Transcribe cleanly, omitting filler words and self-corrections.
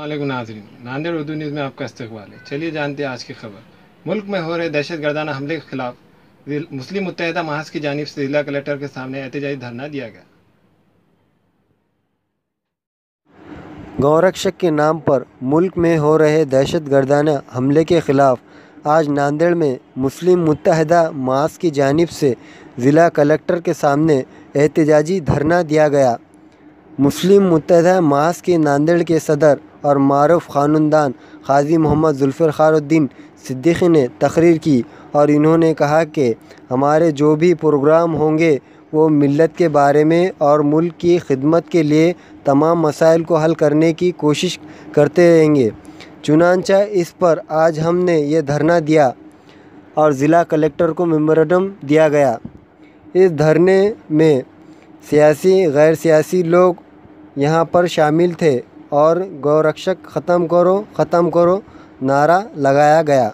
वालेकुम नाज़रीन, नांदेड़ उर्दू न्यूज़ में आपका इस्तकबाल है। चलिए जानते हैं आज की खबर। मुल्क में हो रहे दहशत गर्दाना हमले के खिलाफ मुस्लिम मुत्तहिदा महाज की जानिब से जिला कलेक्टर के सामने एहतजाजी धरना दिया गया। गौरक्षक के नाम पर मुल्क में हो रहे दहशत गर्दाना हमले के ख़िलाफ़ आज नांदेड़ में मुस्लिम मुत्तहिदा महाज की जानिब से ज़िला कलेक्टर के सामने एहतजाजी धरना दिया गया। मुस्लिम मुत्तहिदा महाज के नांदेड़ के सदर और मारूफ क़ानूनदान क़ाज़ी मोहम्मद ज़ुल्फ़िक़ारुद्दीन सिद्दीक़ी ने तकरीर की और इन्होंने कहा कि हमारे जो भी प्रोग्राम होंगे वो मिल्लत के बारे में और मुल्क की खिदमत के लिए तमाम मसाइल को हल करने की कोशिश करते रहेंगे। चुनांचा इस पर आज हमने ये धरना दिया और ज़िला कलेक्टर को मेमोरेंडम दिया गया। इस धरने में सियासी गैर सियासी लोग यहाँ पर शामिल थे और गौरक्षक ख़त्म करो नारा लगाया गया।